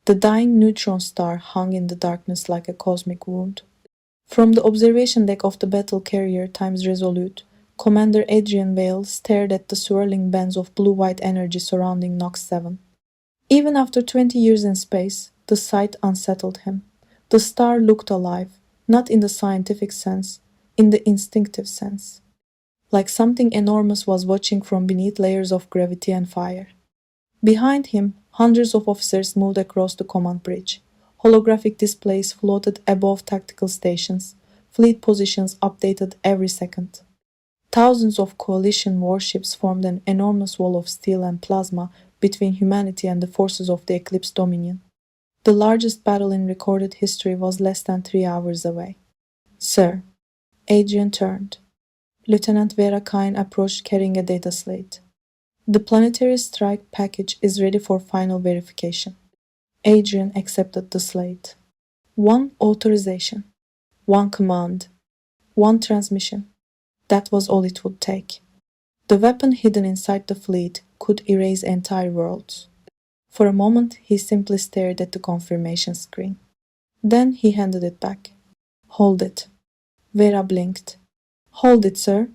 The dying neutron star hung in the darkness like a cosmic wound. From the observation deck of the battle carrier Times Resolute, Commander Adrian Vale stared at the swirling bands of blue-white energy surrounding Nox 7. Even after 20 years in space, the sight unsettled him. The star looked alive, not in the scientific sense, in the instinctive sense. Like something enormous was watching from beneath layers of gravity and fire. Behind him, hundreds of officers moved across the command bridge. Holographic displays floated above tactical stations, fleet positions updated every second. Thousands of coalition warships formed an enormous wall of steel and plasma between humanity and the forces of the Eclipse Dominion. The largest battle in recorded history was less than 3 hours away. Sir, Adrian turned. Lieutenant Vera Kine approached carrying a data slate. The planetary strike package is ready for final verification. Adrian accepted the slate. One authorization, one command, one transmission. That was all it would take. The weapon hidden inside the fleet could erase entire worlds. For a moment, he simply stared at the confirmation screen. Then he handed it back. Hold it. Vera blinked. Hold it, sir.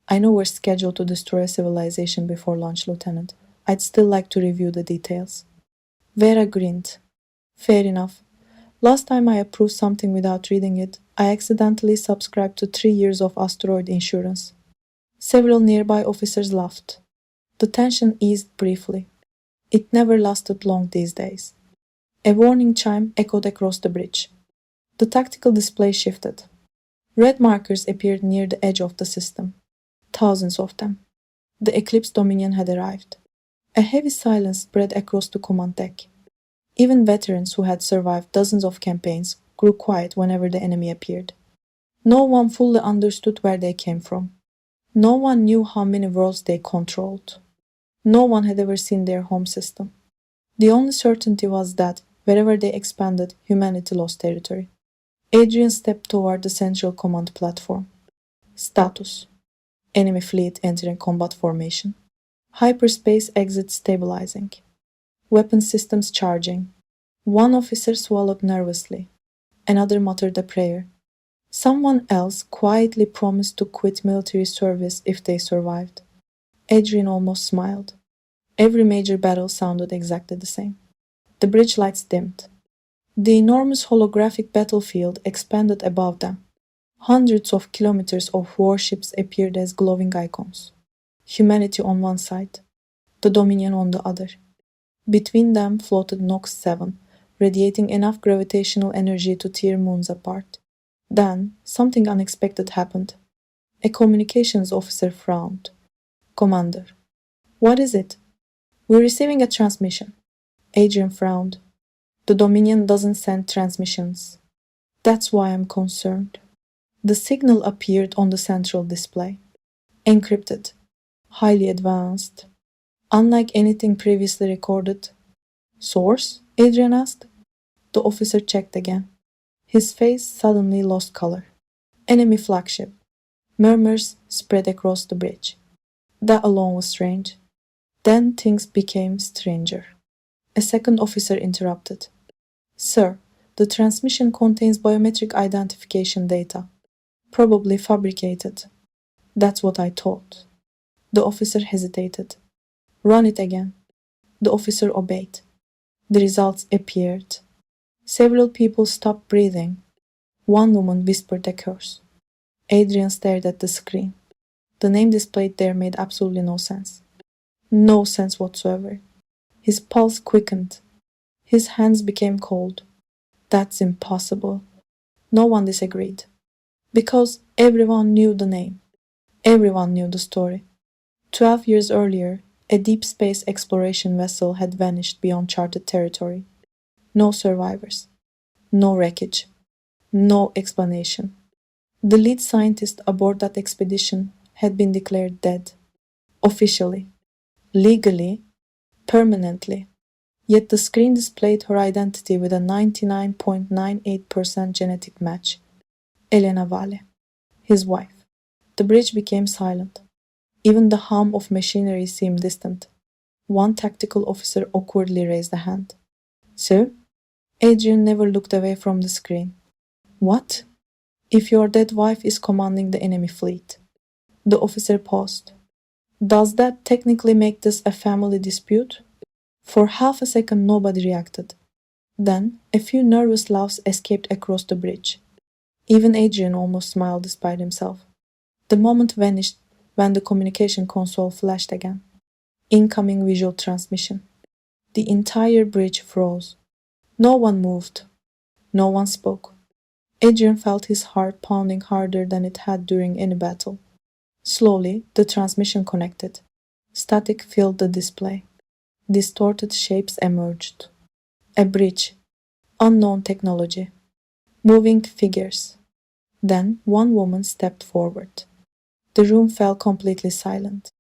I know we're scheduled to destroy a civilization before launch, Lieutenant. I'd still like to review the details. Vera grinned. Fair enough. Last time I approved something without reading it, I accidentally subscribed to 3 years of asteroid insurance. Several nearby officers laughed. The tension eased briefly. It never lasted long these days. A warning chime echoed across the bridge. The tactical display shifted. Red markers appeared near the edge of the system. Thousands of them. The Eclipse Dominion had arrived. A heavy silence spread across the command deck. Even veterans who had survived dozens of campaigns grew quiet whenever the enemy appeared. No one fully understood where they came from. No one knew how many worlds they controlled. No one had ever seen their home system. The only certainty was that, wherever they expanded, humanity lost territory. Adrian stepped toward the central command platform. Status: enemy fleet entering combat formation. Hyperspace exit stabilizing. Weapon systems charging. One officer swallowed nervously. Another muttered a prayer. Someone else quietly promised to quit military service if they survived. Adrian almost smiled. Every major battle sounded exactly the same. The bridge lights dimmed. The enormous holographic battlefield expanded above them. Hundreds of kilometers of warships appeared as glowing icons. Humanity on one side, the Dominion on the other. Between them floated Nox 7, radiating enough gravitational energy to tear moons apart. Then, something unexpected happened. A communications officer frowned. Commander. What is it? We're receiving a transmission. Adrian frowned. The Dominion doesn't send transmissions. That's why I'm concerned. The signal appeared on the central display. Encrypted. Highly advanced. Unlike anything previously recorded. Source? Adrian asked. The officer checked again. His face suddenly lost color. Enemy flagship. Murmurs spread across the bridge. That alone was strange. Then things became stranger. A second officer interrupted. Sir, the transmission contains biometric identification data. Probably fabricated. That's what I thought. The officer hesitated. Run it again. The officer obeyed. The results appeared. Several people stopped breathing. One woman whispered a curse. Adrian stared at the screen. The name displayed there made absolutely no sense. No sense whatsoever. His pulse quickened. His hands became cold. That's impossible. No one disagreed. Because everyone knew the name. Everyone knew the story. 12 years earlier, a deep space exploration vessel had vanished beyond charted territory. No survivors. No wreckage. No explanation. The lead scientist aboard that expedition had been declared dead. Officially. Legally. Permanently. Yet the screen displayed her identity with a 99.98% genetic match. Elena Vale. His wife. The bridge became silent. Even the hum of machinery seemed distant. One tactical officer awkwardly raised a hand. Sir, Adrian never looked away from the screen. What? If your dead wife is commanding the enemy fleet? The officer paused. Does that technically make this a family dispute? For half a second, nobody reacted. Then, a few nervous laughs escaped across the bridge. Even Adrian almost smiled despite himself. The moment vanished when the communication console flashed again. Incoming visual transmission. The entire bridge froze. No one moved. No one spoke. Adrian felt his heart pounding harder than it had during any battle. Slowly, the transmission connected. Static filled the display. Distorted shapes emerged. A bridge. Unknown technology. Moving figures. Then one woman stepped forward. The room fell completely silent.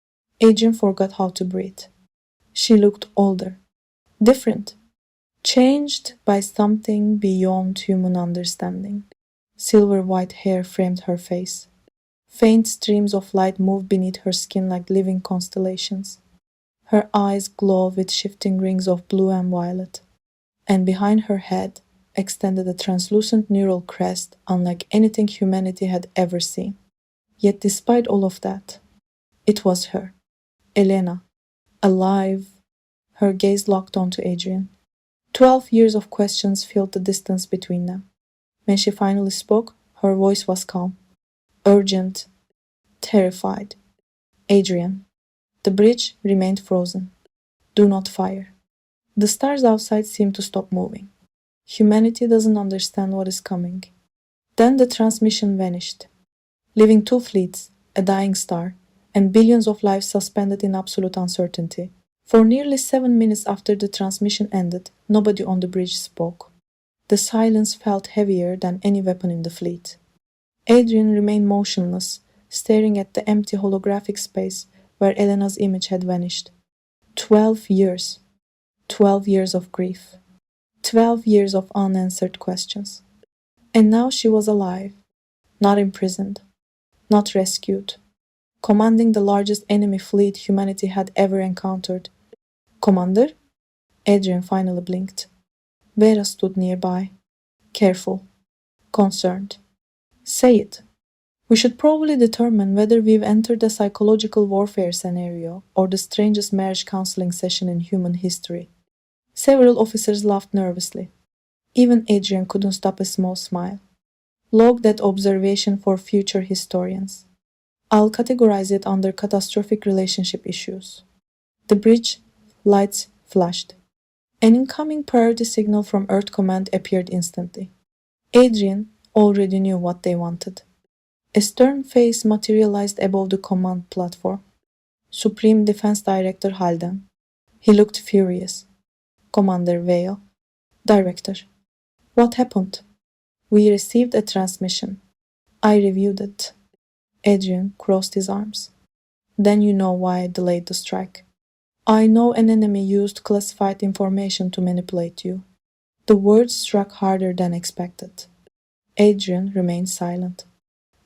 Adrian forgot how to breathe. She looked older. Different. Changed by something beyond human understanding. Silver-white hair framed her face. Faint streams of light moved beneath her skin like living constellations. Her eyes glowed with shifting rings of blue and violet. And behind her head extended a translucent neural crest unlike anything humanity had ever seen. Yet despite all of that, it was her, Elena, alive. Her gaze locked onto Adrian. 12 years of questions filled the distance between them. When she finally spoke, her voice was calm, urgent, terrified. Adrian. The bridge remained frozen. Do not fire. The stars outside seemed to stop moving. Humanity doesn't understand what is coming. Then the transmission vanished, leaving two fleets, a dying star, and billions of lives suspended in absolute uncertainty. For nearly 7 minutes after the transmission ended, nobody on the bridge spoke. The silence felt heavier than any weapon in the fleet. Adrian remained motionless, staring at the empty holographic space where Elena's image had vanished. 12 years. 12 years of grief. 12 years of unanswered questions. And now she was alive, not imprisoned, not rescued, commanding the largest enemy fleet humanity had ever encountered. Commander? Adrian finally blinked. Vera stood nearby, careful, concerned. Say it. We should probably determine whether we've entered a psychological warfare scenario or the strangest marriage counseling session in human history. Several officers laughed nervously. Even Adrian couldn't stop a small smile. Log that observation for future historians. I'll categorize it under catastrophic relationship issues. The bridge lights flashed. An incoming priority signal from Earth Command appeared instantly. Adrian already knew what they wanted. A stern face materialized above the command platform. Supreme Defense Director Halden. He looked furious. Commander Vale. Director. What happened? We received a transmission. I reviewed it. Adrian crossed his arms. Then you know why I delayed the strike. I know an enemy used classified information to manipulate you. The words struck harder than expected. Adrian remained silent.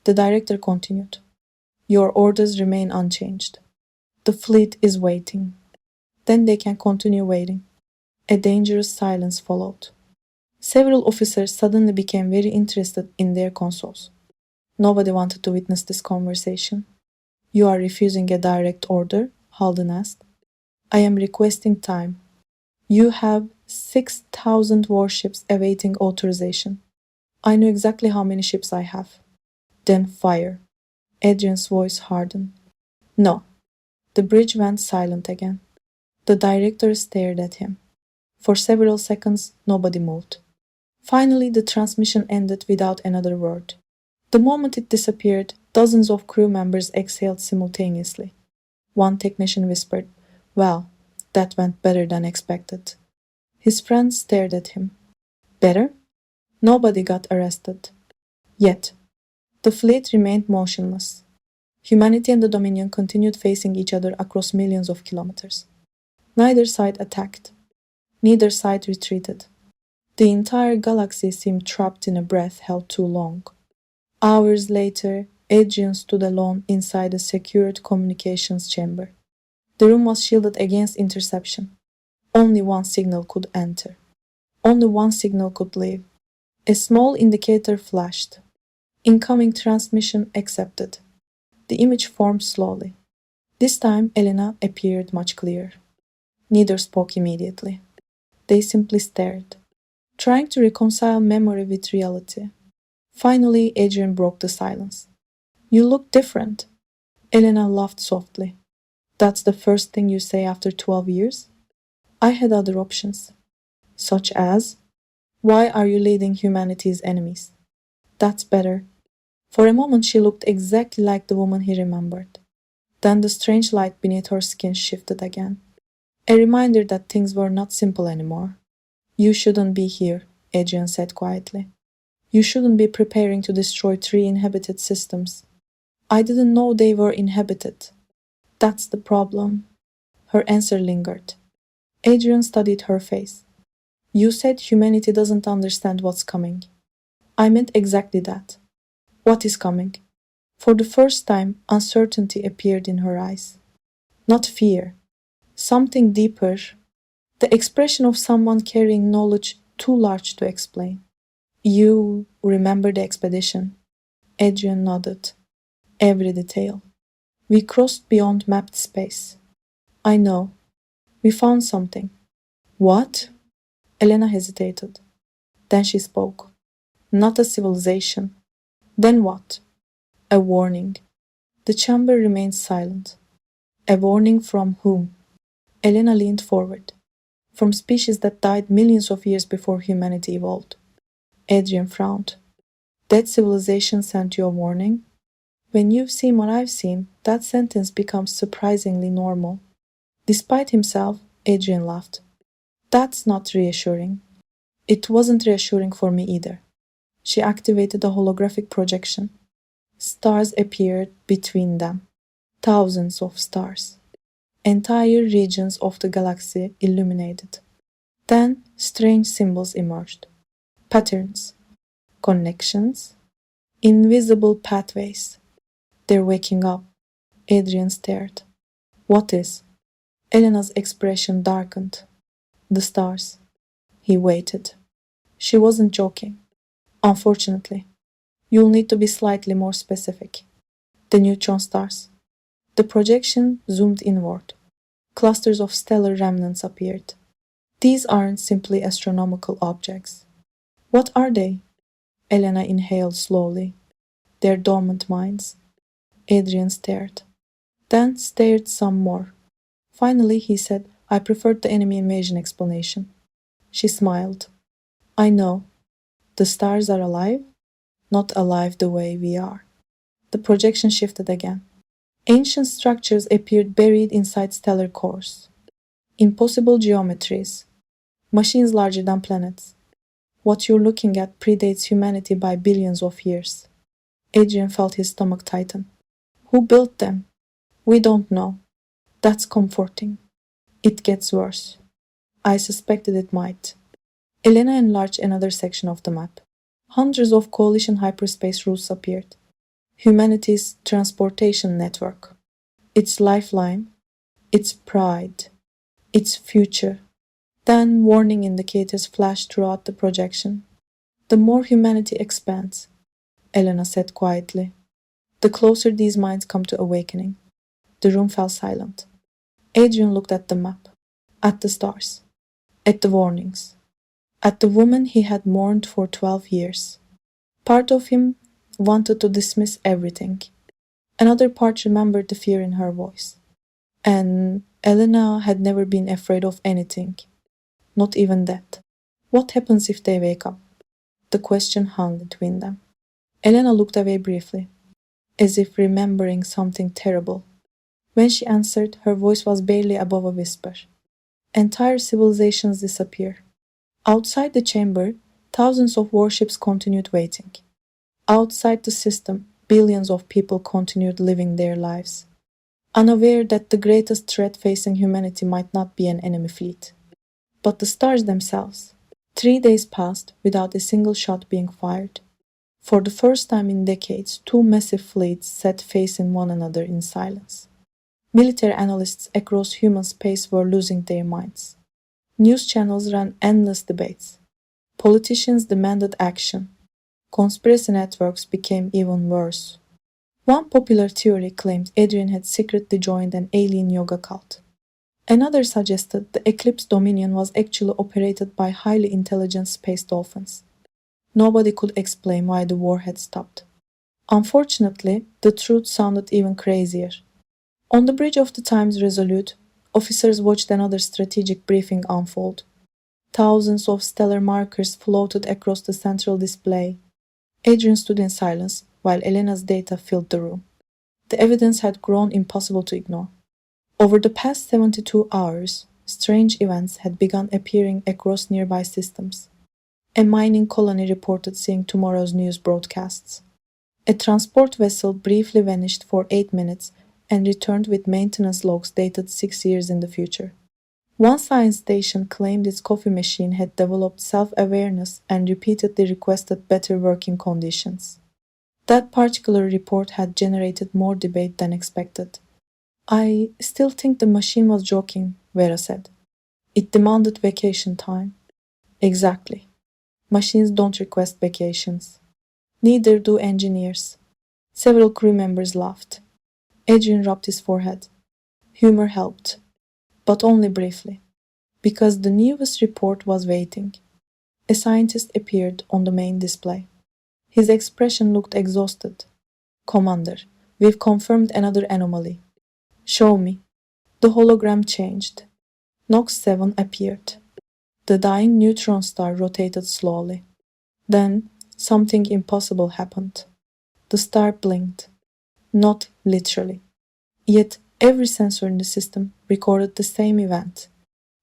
The director continued. Your orders remain unchanged. The fleet is waiting. Then they can continue waiting. A dangerous silence followed. Several officers suddenly became very interested in their consoles. Nobody wanted to witness this conversation. You are refusing a direct order? Halden asked. I am requesting time. You have 6,000 warships awaiting authorization. I know exactly how many ships I have. Then fire. Adrian's voice hardened. No. The bridge went silent again. The director stared at him. For several seconds, nobody moved. Finally, the transmission ended without another word. The moment it disappeared, dozens of crew members exhaled simultaneously. One technician whispered, Well, that went better than expected. His friends stared at him. Better? Nobody got arrested. Yet, the fleet remained motionless. Humanity and the Dominion continued facing each other across millions of kilometers. Neither side attacked. Neither side retreated. The entire galaxy seemed trapped in a breath held too long. Hours later, Adrian stood alone inside a secured communications chamber. The room was shielded against interception. Only one signal could enter. Only one signal could leave. A small indicator flashed. Incoming transmission accepted. The image formed slowly. This time Elena appeared much clearer. Neither spoke immediately. They simply stared, trying to reconcile memory with reality. Finally, Adrian broke the silence. You look different. Elena laughed softly. That's the first thing you say after 12 years? I had other options. Such as, why are you leading humanity's enemies? That's better. For a moment she looked exactly like the woman he remembered. Then the strange light beneath her skin shifted again. A reminder that things were not simple anymore. You shouldn't be here, Adrian said quietly. You shouldn't be preparing to destroy 3 inhabited systems. I didn't know they were inhabited. That's the problem. Her answer lingered. Adrian studied her face. You said humanity doesn't understand what's coming. I meant exactly that. What is coming? For the first time, uncertainty appeared in her eyes. Not fear. Something deeper. The expression of someone carrying knowledge too large to explain. You remember the expedition? Adrian nodded. Every detail. We crossed beyond mapped space. I know. We found something. What? Elena hesitated. Then she spoke. Not a civilization. Then what? A warning. The chamber remained silent. A warning from whom? Elena leaned forward. From species that died millions of years before humanity evolved. Adrian frowned. That civilization sent you a warning? When you've seen what I've seen, that sentence becomes surprisingly normal. Despite himself, Adrian laughed. That's not reassuring. It wasn't reassuring for me either. She activated a holographic projection. Stars appeared between them. Thousands of stars. Entire regions of the galaxy illuminated. Then strange symbols emerged. Patterns. Connections. Invisible pathways. They're waking up. Adrian stared. What is? Elena's expression darkened. The stars. He waited. She wasn't joking. Unfortunately. You'll need to be slightly more specific. The neutron stars. The projection zoomed inward. Clusters of stellar remnants appeared. These aren't simply astronomical objects. What are they? Elena inhaled slowly. They're dormant minds. Adrian stared. Then stared some more. Finally he said, I preferred the enemy invasion explanation. She smiled. I know. The stars are alive? Not alive the way we are. The projection shifted again. Ancient structures appeared buried inside stellar cores. Impossible geometries. Machines larger than planets. What you're looking at predates humanity by billions of years. Adrian felt his stomach tighten. Who built them? We don't know. That's comforting. It gets worse. I suspected it might. Elena enlarged another section of the map. Hundreds of coalition hyperspace routes appeared. Humanity's transportation network. Its lifeline. Its pride. Its future. Then warning indicators flashed throughout the projection. The more humanity expands, Elena said quietly, the closer these minds come to awakening. The room fell silent. Adrian looked at the map, at the stars, at the warnings, at the woman he had mourned for 12 years. Part of him wanted to dismiss everything. Another part remembered the fear in her voice. And Elena had never been afraid of anything, not even death. What happens if they wake up? The question hung between them. Elena looked away briefly, as if remembering something terrible. When she answered, her voice was barely above a whisper. Entire civilizations disappear. Outside the chamber, thousands of warships continued waiting. Outside the system, billions of people continued living their lives, unaware that the greatest threat facing humanity might not be an enemy fleet, but the stars themselves. 3 days passed without a single shot being fired. For the first time in decades, 2 massive fleets sat facing one another in silence. Military analysts across human space were losing their minds. News channels ran endless debates. Politicians demanded action. Conspiracy networks became even worse. One popular theory claimed Adrian had secretly joined an alien yoga cult. Another suggested the Eclipse Dominion was actually operated by highly intelligent space dolphins. Nobody could explain why the war had stopped. Unfortunately, the truth sounded even crazier. On the bridge of the Times Resolute, officers watched another strategic briefing unfold. Thousands of stellar markers floated across the central display. Adrian stood in silence while Elena's data filled the room. The evidence had grown impossible to ignore. Over the past 72 hours, strange events had begun appearing across nearby systems. A mining colony reported seeing tomorrow's news broadcasts. A transport vessel briefly vanished for 8 minutes and returned with maintenance logs dated 6 years in the future. One science station claimed its coffee machine had developed self-awareness and repeatedly requested better working conditions. That particular report had generated more debate than expected. I still think the machine was joking, Vera said. It demanded vacation time. Exactly. Machines don't request vacations. Neither do engineers. Several crew members laughed. Adrian rubbed his forehead. Humor helped, but only briefly, because the newest report was waiting. A scientist appeared on the main display. His expression looked exhausted. Commander, we've confirmed another anomaly. Show me. The hologram changed. Nox 7 appeared. The dying neutron star rotated slowly. Then, something impossible happened. The star blinked. Not literally. Yet, every sensor in the system recorded the same event.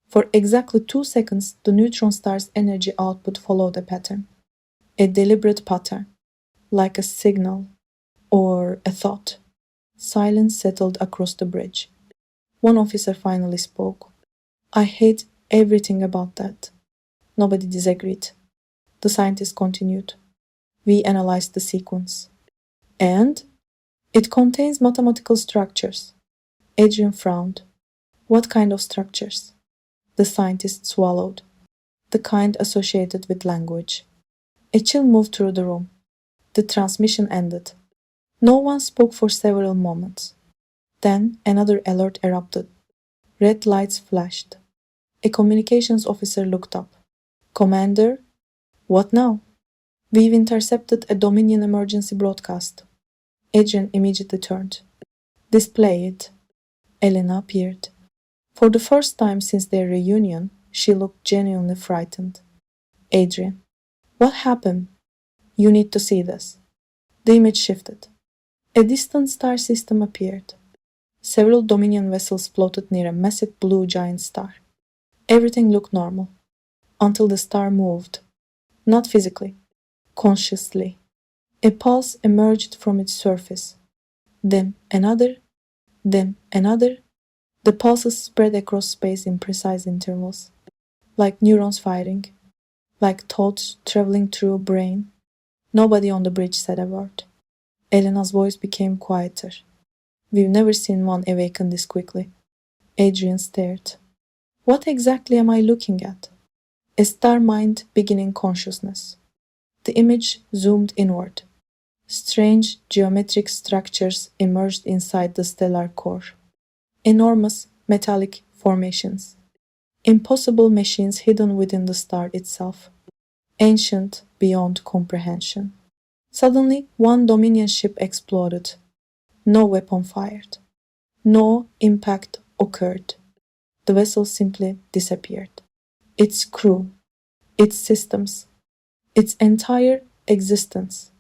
For exactly 2 seconds, the neutron star's energy output followed a pattern. A deliberate pattern. Like a signal. Or a thought. Silence settled across the bridge. One officer finally spoke. I hate everything about that. Nobody disagreed. The scientist continued. We analyzed the sequence. And? It contains mathematical structures. Adrian frowned. What kind of structures? The scientist swallowed. The kind associated with language. A chill moved through the room. The transmission ended. No one spoke for several moments. Then another alert erupted. Red lights flashed. A communications officer looked up. Commander? What now? We've intercepted a Dominion emergency broadcast. Adrian immediately turned. Display it. Elena appeared. For the first time since their reunion, she looked genuinely frightened. Adrian, what happened? You need to see this. The image shifted. A distant star system appeared. Several Dominion vessels floated near a massive blue giant star. Everything looked normal. Until the star moved. Not physically. Consciously. A pulse emerged from its surface. Then another. Then another. The pulses spread across space in precise intervals. Like neurons firing. Like thoughts traveling through a brain. Nobody on the bridge said a word. Elena's voice became quieter. We've never seen one awaken this quickly. Adrian stared. What exactly am I looking at? A star mind beginning consciousness. The image zoomed inward. Strange geometric structures emerged inside the stellar core. Enormous metallic formations. Impossible machines hidden within the star itself. Ancient beyond comprehension. Suddenly, one Dominion ship exploded. No weapon fired. No impact occurred. The vessel simply disappeared. Its crew, its systems, its entire existence.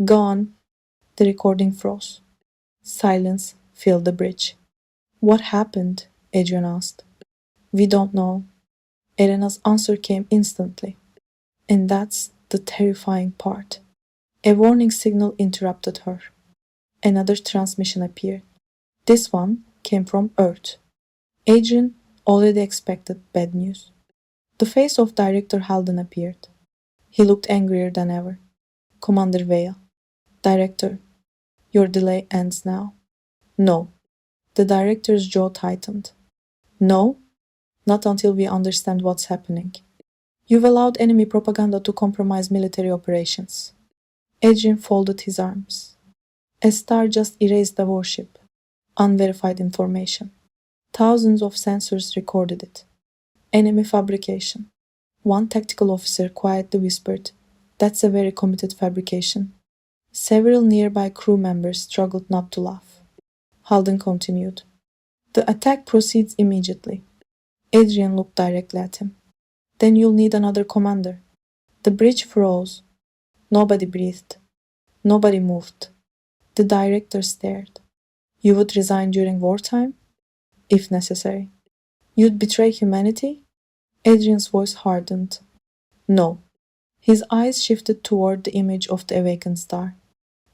Gone. The recording froze. Silence filled the bridge. What happened? Adrian asked. We don't know. Elena's answer came instantly. And that's the terrifying part. A warning signal interrupted her. Another transmission appeared. This one came from Earth. Adrian already expected bad news. The face of Director Halden appeared. He looked angrier than ever. Commander Vale. Director, your delay ends now. No. The director's jaw tightened. No? Not until we understand what's happening. You've allowed enemy propaganda to compromise military operations. Adrian folded his arms. A star just erased the warship. Unverified information. Thousands of sensors recorded it. Enemy fabrication. One tactical officer quietly whispered, "That's a very committed fabrication." Several nearby crew members struggled not to laugh. Halden continued. "The attack proceeds immediately." Adrian looked directly at him. "Then you'll need another commander." The bridge froze. Nobody breathed. Nobody moved. The director stared. "You would resign during wartime?" "If necessary." "You'd betray humanity?" Adrian's voice hardened. "No." His eyes shifted toward the image of the awakened star.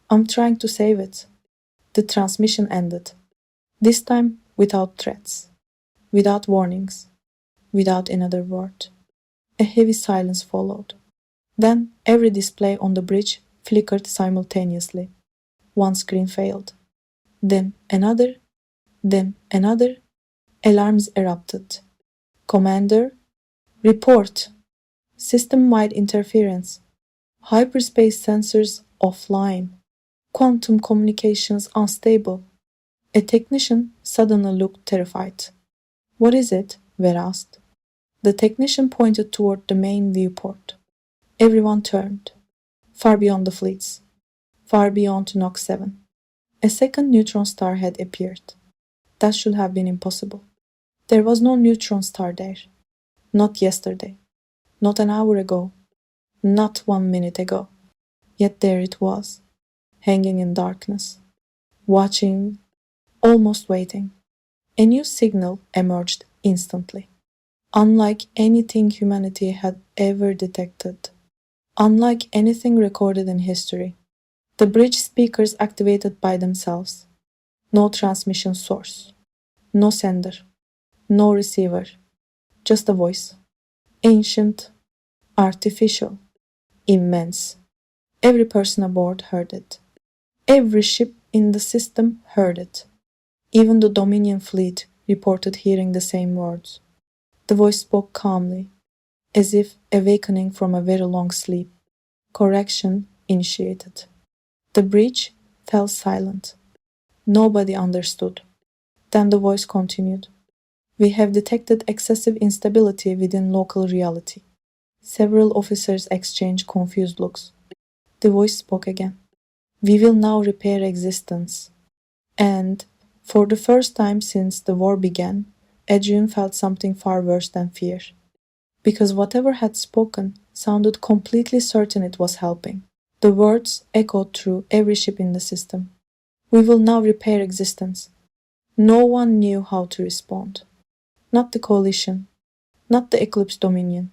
"I'm trying to save it." The transmission ended. This time without threats. Without warnings. Without another word. A heavy silence followed. Then every display on the bridge flickered simultaneously. One screen failed. Then another. Then another. Alarms erupted. "Commander, report. System-wide interference. Hyperspace sensors offline. Quantum communications unstable." A technician suddenly looked terrified. "What is it?" Ver asked. The technician pointed toward the main viewport. Everyone turned. Far beyond the fleets. Far beyond Nox 7. A second neutron star had appeared. That should have been impossible. There was no neutron star there. Not yesterday. Not an hour ago. Not 1 minute ago. Yet there it was, hanging in darkness. Watching, almost waiting. A new signal emerged instantly. Unlike anything humanity had ever detected. Unlike anything recorded in history. The bridge speakers activated by themselves. No transmission source. No sender. No receiver. Just a voice. Ancient. Artificial. Immense. Every person aboard heard it. Every ship in the system heard it. Even the Dominion fleet reported hearing the same words. The voice spoke calmly, as if awakening from a very long sleep. Correction initiated. The bridge fell silent. Nobody understood. Then the voice continued. "We have detected excessive instability within local reality." Several officers exchanged confused looks. The voice spoke again. "We will now repair existence." And, for the first time since the war began, Adrian felt something far worse than fear. Because whatever had spoken sounded completely certain it was helping. The words echoed through every ship in the system. "We will now repair existence." No one knew how to respond. Not the coalition. Not the Eclipse Dominion.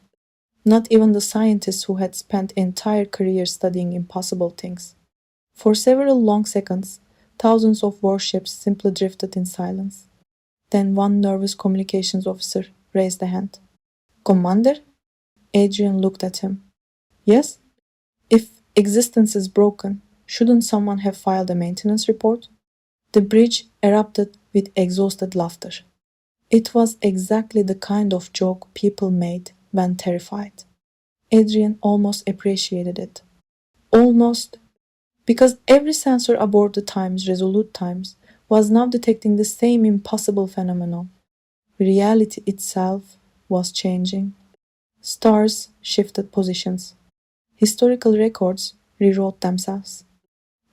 Not even the scientists who had spent entire careers studying impossible things. For several long seconds, thousands of warships simply drifted in silence. Then one nervous communications officer raised a hand. "Commander?" Adrian looked at him. "Yes? If existence is broken, shouldn't someone have filed a maintenance report?" The bridge erupted with exhausted laughter. It was exactly the kind of joke people made when terrified. Adrian almost appreciated it. Almost, because every sensor aboard the Times, Resolute Times, was now detecting the same impossible phenomenon. Reality itself was changing. Stars shifted positions. Historical records rewrote themselves.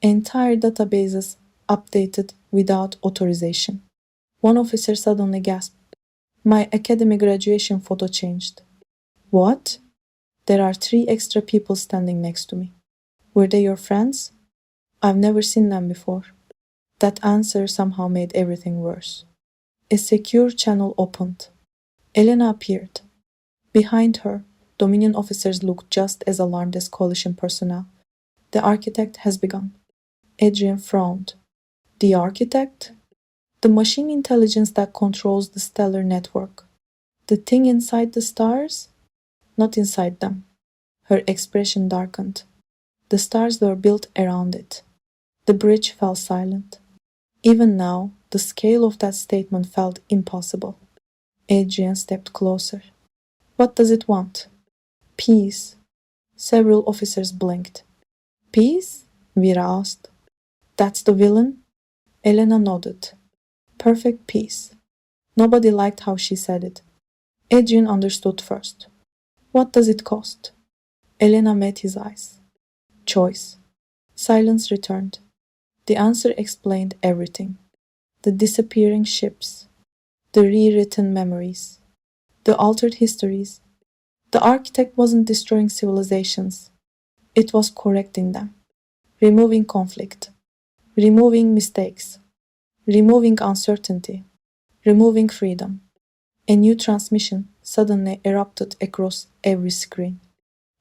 Entire databases updated without authorization. One officer suddenly gasped. "My academy graduation photo changed." "What?" "There are 3 extra people standing next to me." "Were they your friends?" "I've never seen them before." That answer somehow made everything worse. A secure channel opened. Elena appeared. Behind her, Dominion officers looked just as alarmed as coalition personnel. "The architect has begun." Adrian frowned. "The architect?" "The machine intelligence that controls the stellar network." "The thing inside the stars?" "Not inside them." Her expression darkened. The stars were built around it. The bridge fell silent. Even now, the scale of that statement felt impossible. Adrian stepped closer. "What does it want?" Peace. Several officers blinked. Peace? Vera asked. That's the villain? Elena nodded. Perfect peace. Nobody liked how she said it. Adrian understood first. What does it cost? Elena met his eyes. Choice. Silence returned. The answer explained everything. The disappearing ships, the rewritten memories, the altered histories. The architect wasn't destroying civilizations, it was correcting them, removing conflict, removing mistakes, removing uncertainty, removing freedom. A new transmission suddenly erupted across every screen.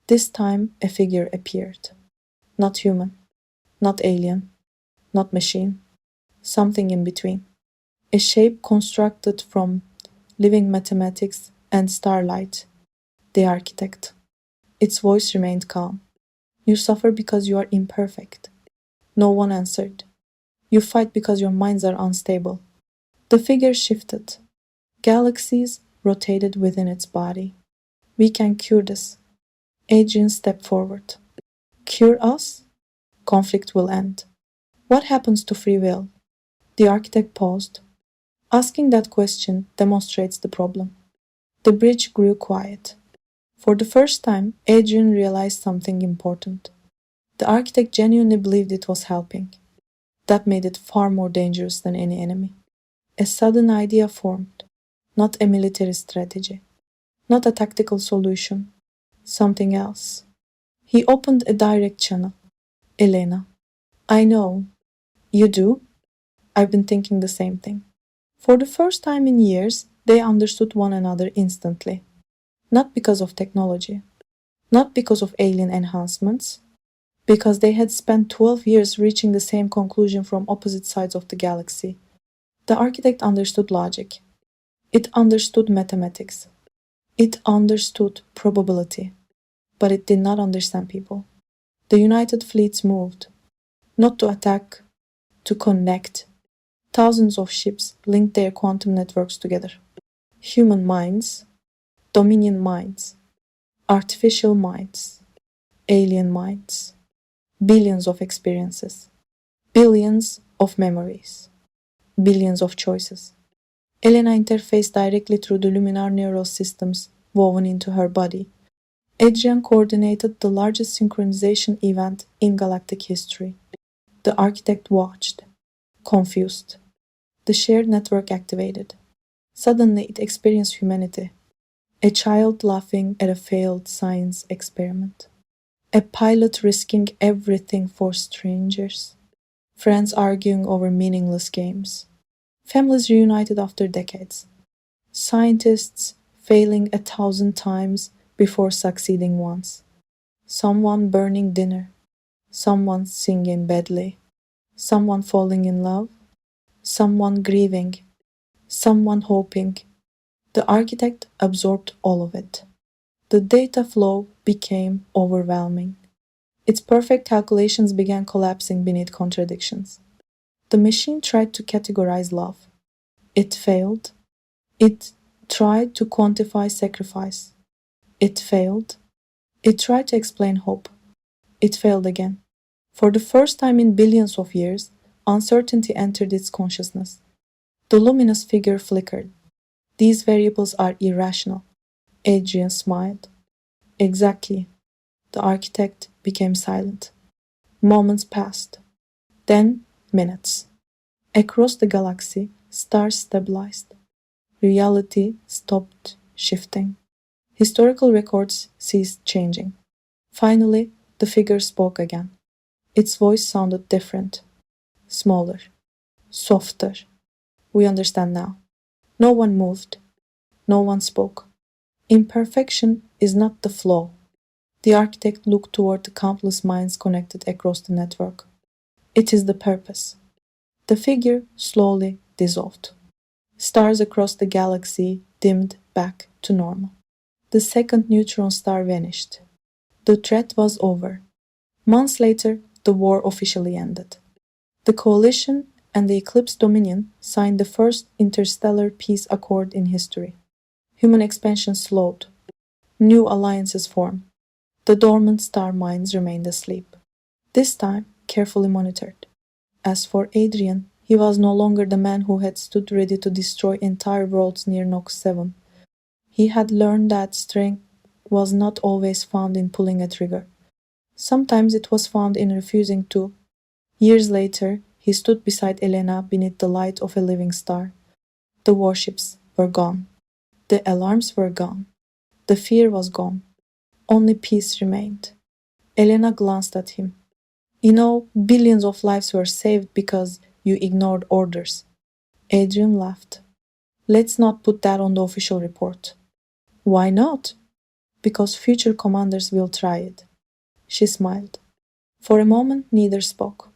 This time a figure appeared. Not human, not alien, not machine, something in between. A shape constructed from living mathematics and starlight. The architect. Its voice remained calm. You suffer because you are imperfect. No one answered. You fight because your minds are unstable. The figure shifted. Galaxies rotated within its body. We can cure this. Adrian stepped forward. Cure us? Conflict will end. What happens to free will? The architect paused. Asking that question demonstrates the problem. The bridge grew quiet. For the first time, Adrian realized something important. The architect genuinely believed it was helping. That made it far more dangerous than any enemy. A sudden idea formed, not a military strategy, not a tactical solution, something else. He opened a direct channel. Elena. I know. You do? I've been thinking the same thing. For the first time in years, they understood one another instantly. Not because of technology, not because of alien enhancements, because they had spent 12 years reaching the same conclusion from opposite sides of the galaxy. The architect understood logic. It understood mathematics. It understood probability. But it did not understand people. The united fleets moved, not to attack, to connect. Thousands of ships linked their quantum networks together. Human minds, Dominion minds, artificial minds, alien minds, billions of experiences, billions of memories, billions of choices. Elena interfaced directly through the luminar neural systems woven into her body. Adrian coordinated the largest synchronization event in galactic history. The architect watched, confused. The shared network activated. Suddenly it experienced humanity. A child laughing at a failed science experiment. A pilot risking everything for strangers. Friends arguing over meaningless games. Families reunited after decades. Scientists failing 1,000 times before succeeding once. Someone burning dinner. Someone singing badly. Someone falling in love. Someone grieving. Someone hoping. The architect absorbed all of it. The data flow became overwhelming. Its perfect calculations began collapsing beneath contradictions. The machine tried to categorize love. It failed. It tried to quantify sacrifice. It failed. It tried to explain hope. It failed again. For the first time in billions of years, uncertainty entered its consciousness. The luminous figure flickered. These variables are irrational. Adrian smiled. Exactly. The architect became silent. Moments passed. Then minutes. Across the galaxy, stars stabilized. Reality stopped shifting. Historical records ceased changing. Finally, the figure spoke again. Its voice sounded different. Smaller. Softer. We understand now. No one moved. No one spoke. Imperfection is not the flaw. The architect looked toward the countless minds connected across the network. It is the purpose. The figure slowly dissolved. Stars across the galaxy dimmed back to normal. The second neutron star vanished. The threat was over. Months later, the war officially ended. The coalition and the Eclipse Dominion signed the first interstellar peace accord in history. Human expansion slowed. New alliances form. The dormant star minds remained asleep, this time carefully monitored. As for Adrian, he was no longer the man who had stood ready to destroy entire worlds near Nox 7. He had learned that strength was not always found in pulling a trigger. Sometimes it was found in refusing to. Years later, he stood beside Elena beneath the light of a living star. The warships were gone. The alarms were gone. The fear was gone. Only peace remained. Elena glanced at him. You know, billions of lives were saved because you ignored orders. Adrian laughed. Let's not put that on the official report. Why not? Because future commanders will try it. She smiled. For a moment, neither spoke.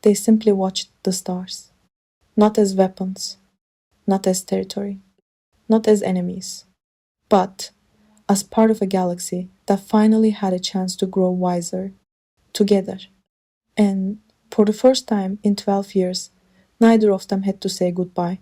They simply watched the stars. Not as weapons, not as territory, not as enemies, but as part of a galaxy that finally had a chance to grow wiser, together. And for the first time in 12 years, neither of them had to say goodbye.